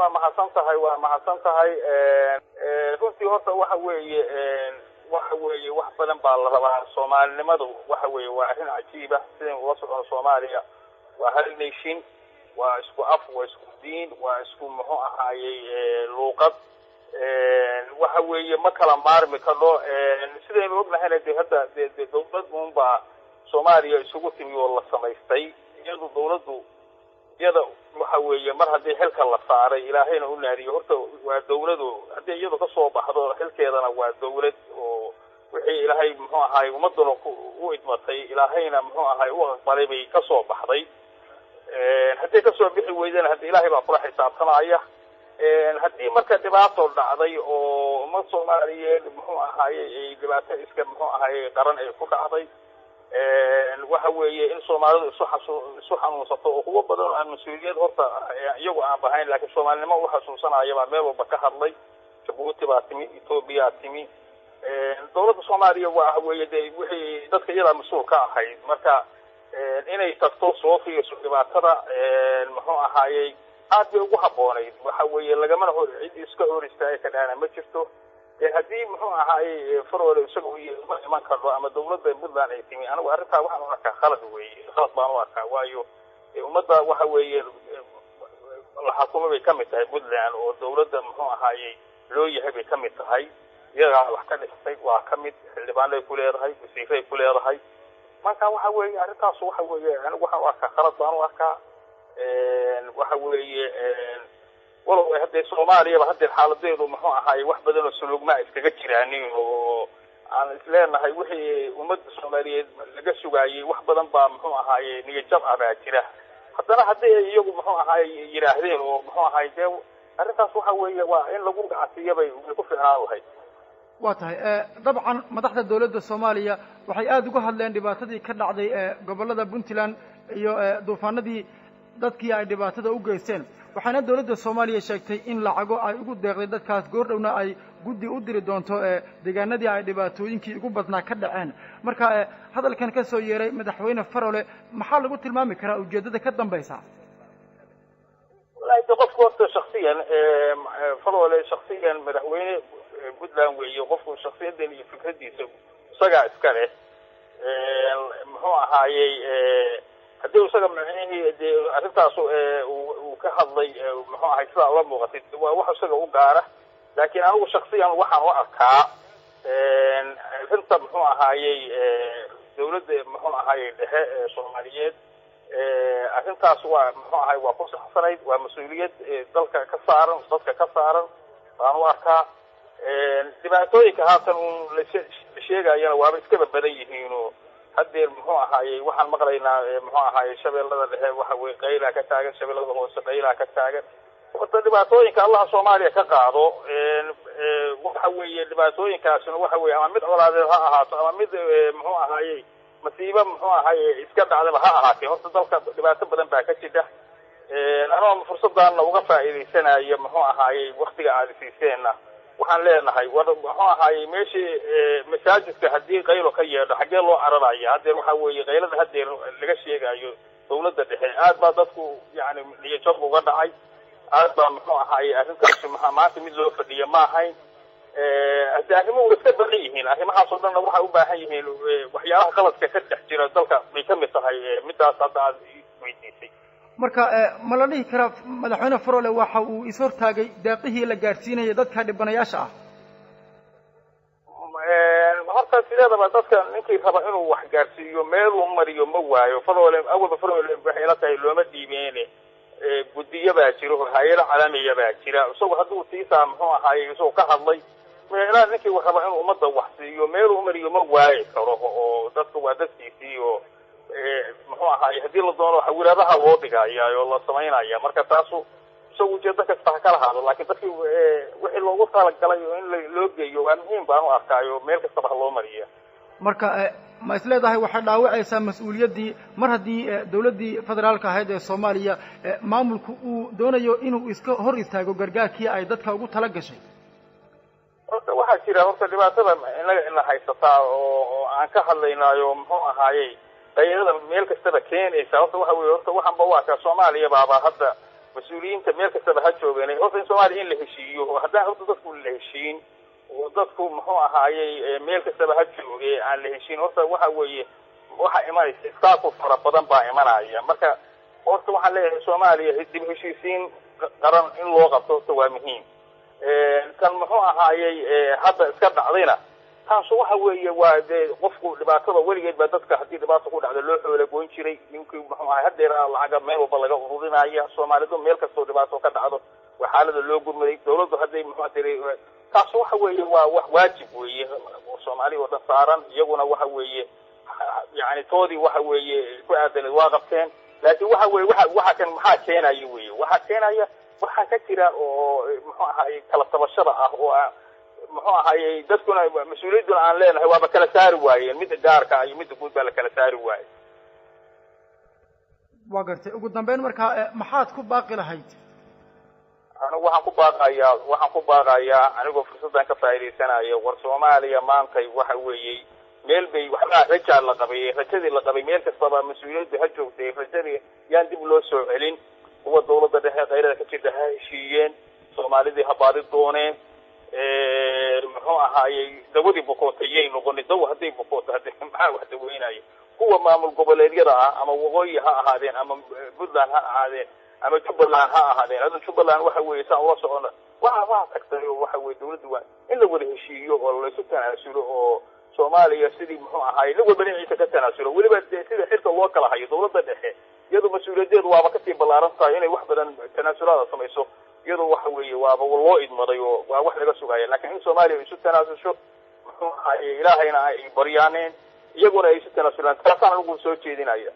mahadsan tahay runtii horta waxa weeye wax badan baa la rabaa Soomaalinimadu waxa weeye waa arrin cajiib ah sideen uga socon Soomaaliya waa hal nation waa isku af waa isku diin waa isku muxuu ahaayay luqad waxa weeye ma kala maarmi karo sideen ognahay hadda dawlad uunba Soomaaliya isugu timi oo la samaystay dawladdu waxa weeye mar haddii xilka la saaray ilaahayna u naadiyo horta waa dawladu haddii iyadu ka soo baxdo xilkeedana waa dawlad oo wixii ilaahay muxuu ahaay ummadana u idmatay ilaahayna muxuu ahaay u aqbalay bay ka soo baxday haddii ka soo bixi weydana haddii ilaahay baa kula xisaabtanaya haddii marka dhibaato dhacday oo ummad Soomaaliyeed muxuu ahaayay dhibaato iska muxuu ahaayay qaran ay ku dhacday waxa weeye in Soomaalidu isu xanuunsato oo kuwa badan aan mas'uuliyad horta iyagu aan bahayn laakiin Soomaalinimo waxa xasuusanaya baa meel walba ka hadlay Djibouti baa timi Ethiopia timi dawladda Soomaaliya waxa weeye wixii dadka iyada mas'uul ka ahayd marka inay tagto soo fiirso dhibaatada muxuu ahaayay aad bay ugu habboonayd waxa weeye lagama hor cid iska horistaay ka dhaana ma jirto haddii muxuu ahaayay farwada isagu ma iman karo ama dawladda Puntland ay timi anigu arrintaa waxaan u arkaa khalad baan u arkaa waayo ummadda waxa weeye la xukumo bay ka mid tahay Puntland oo dawladda muxuu ahaayay loo yahay bay ka mid tahay iyaga wax ka dhigtay waa ka mid xildhibaan ay ku leedahay wasiiray ku leedahay marka waxa weeye arrintaas waxa weeye anigu waxaan u arkaa khalad baan u arkaa waxa weeye walow hadda Soomaaliya hadda xaaladeedu muxuu ahaay wax badan oo sulugma iskaga jiraan oo aan isleenahay wixii ummadda Soomaaliyeed laga sugaayay wax badan baa muxuu ahaay niyad-jab ah jira haddana hadii iyagu muxuu ahaay yiraahdeen oo muxuu ahaay arrintaas waxa weeye waa in lagu gacantiyay ku fiicnaan lahayd waa tahay dabcan madaxda dawladda Soomaaliya waxay aad uga hadleen dhibaatadii ka dhacday gobolada Puntland iyo duufaanadii dadkii ay dhibaatada u geysteen waxaana dawladda Soomaaliya sheegtay in lacago ay ugu deeqday dadkaas goordhowna ay guddi u diri doonto deegaanadii ay dhibaatooyinkii ugu badnaa ka dhaceen marka hadalkan ka soo yeeray madaxweyne Farole maxaa lagu tilmaami karaa ujeedada ka dambaysa walahi qofku horta shakhsiyan Farole shakhsiyan madaxweyne Puntland weeye qofku shakhsiyadan iyo fikradiisa isaga iska leh muxuu ahaayay haddii isaga macnaheedu arrintaas uu ka hadlay muxuu ahaay sida ula muuqatay waa wax isaga u gaara laakiin anigu shakhsiyan waxaan u arkaa arrinta muxuu ahaayay dawladda muxuu ahaayay dhexe Soomaaliyeed arrintaas waa muxuu ahaay waa ku saxsanayd waa mas'uuliyad dalka ka saaran baan u arkaa dhibaatooyinka haatan la sheegayana waaba iska badan yihiin oo haddeer muxuu ahaayay waxaan maqlaynaa muxuu ahaayay shabeellada dhexe waxa weeye qayla ka taagan shabeellada hoose qayla ka taagan horta dhibaatooyinka Allah Soomaaliya ka qaado waxa weeye dhibaatooyinkaasna waxa weeye ama mid colaadeed ha ahaato ama mid muxuu ahaayay masiibo muxuu ahaayay iska dhacdaba ha ahaatee horta dalka dhibaato badan baa ka jira anoo fursadana uga faa'iideysanayo muxuu ahaayay waqtiga aad siiseenna waxaan leenahay muxuu ahaayay meeshii masaajidka haddii qaylo ka yeedho xagee loo cararaya haddeer waxa weeye qaylada haddeer laga sheegayo dawladda dhexe aad baa dadku yani niyad-jab uga dhacay aad baa muxuu ahaayay arrintaasi maanta mid loo fadhiya ma ahayn haddii arrimuhu way iska badan yihiin arrimahaas oo dhanna waxay u baahan yihiin waxyaalaha qaladka ka dhex jira dalka bay ka mid tahay midaas hadda aad weydiisay marka ma la dhihi karaa madaxweyne Farole waxa uu is hortaagay deeqihii la gaarsiinayay dadka dhibanayaasha ah horta sideedaba dadka ninkii raba inuu wax gaarsiiyo meel uu mariyo ma waayo Farole waxay la tahay looma dhiibeene guddiyo baa jiro hay'ado caalamiya baa jira isagoo hadduu tiisaa muxuu ahaayay isagoo ka hadlay meelaha ninkii raba inuu ummadda wax siiyo meel uu mariyo ma waayi karo oo dadka waa dadkiisii oo muxuu ahaayay haddii la doono xawiraadaha loo dhigaya oo la samaynaya marka taasu isagu ujeedo kasta ka lahaado laakiin dadkii wixii loogu talagalay oo in loo geeyo waa muhiim baan u arkaayo meel kasta loo mariyo marka ma isleedahay waxay dhaawacaysaa mas'uuliyaddii mar haddii dawladdii federaalka ahayd ee Soomaaliya maamulku uu doonayo inuu iska hor istaago gargaarkii ay dadka ugu tala gashay horta waxaa jira horta dhibaatada inaga haysataa oo aan ka hadlaynaayo muxuu ahaayay qaylada meel kastaba keenaysa horta waxa weeye horta waxaan ba u arkaa Soomaaliya baaba hadda mas-uuliyiinta meel kastaba ha joogeen horta in soomaaliya in la heshiiyo oo haddaan horta dadku la heshiin oo dadku muxuu ahaayey meel kastaba ha jooge aan la heshiin horta waxa weeye waxa imanaysa iskaaku fara badan baa imanaya marka horta waxaan leeyahay soomaaliya dib heshiisiin qaran in loo qabto horta waa muhiim kan muxuu ahaayey hadda iska dhacdayna taasu waxa weeye waa dee qofku dhibaatada weligeed baa dadka haddii dhibaato ku dhacda loo xoola goyn jiray ninkii muxuu ahay hadeer lacaga meel walba laga ururinaya soomaalidu meel kastoo dhibaato ka dhacdo waa xaalada loo gurmaday dawladdu hadday muxuu tiri taasu waxa weeye waa wax waajib weeye soomaali oo dhan saaran iyaguna waxa weeye yani toodii waxa weeye ku aadan waa qabteen laakiin waxa weeye waxa kan maxaa keenaya weeye waxaa keenaya waxaa ka jira oo muxuu ahaayey kala tabashada ah oo muxuu ahaayey dadkuna mas-uuliyadduna aan leenahay waaba kala saari waayeen midda gaarka iyo midda guud baa la kala saari waayey waa gartay ugu dambeyn markaa maxaad ku baaqi lahayd anigu waxaan ku baaqayaa anigoo fursaddan ka faa'iidaysanayo war soomaaliya maantay waxa weeyey meel bay waxbaa rajaa la qabay rajadii la qabay meel kastaba mas-uuliyaddu ha joogtay rajadii yaan dib loo soo celin kuwa dawladda dhexe qayrada ka jirta ha heshiiyeen soomaalidii ha baadi dooneen muxuu ahaayey dawadii bukootayay noqoni dawa hadday bukooto hadda maxaa wax daweynaya kuwa maamul goboleedyada ah ama waqooyi ha ahaadeen ama puntland ha ahaadeen ama jubbaland ha ahaadeen hadda jubbaland waxa weeye saan ula socona waa tagtay oo waxa weeye dawladdu waa in la wada heshiiyo oo laysu tanaasulo oo soomaaliya sidii muxuu ahaayey nin walba dhinaciisa ka tanaasulo weliba sida xilka loo kala hayo dawladda dhexe iyadoo mas-uuliyadeedu waaba kasii ballaaran tahay inay wax badan tanaasulaada samayso iyadoo waxa weeye waaba loo idmaday oo waa wax laga sugaya laakiin in soomaaliya isu tanaasusho muxuu ahaayey ilaahayna ay baryaaneen iyaguna ay isu tanaasulaan taasaan anigu soo jeedinaya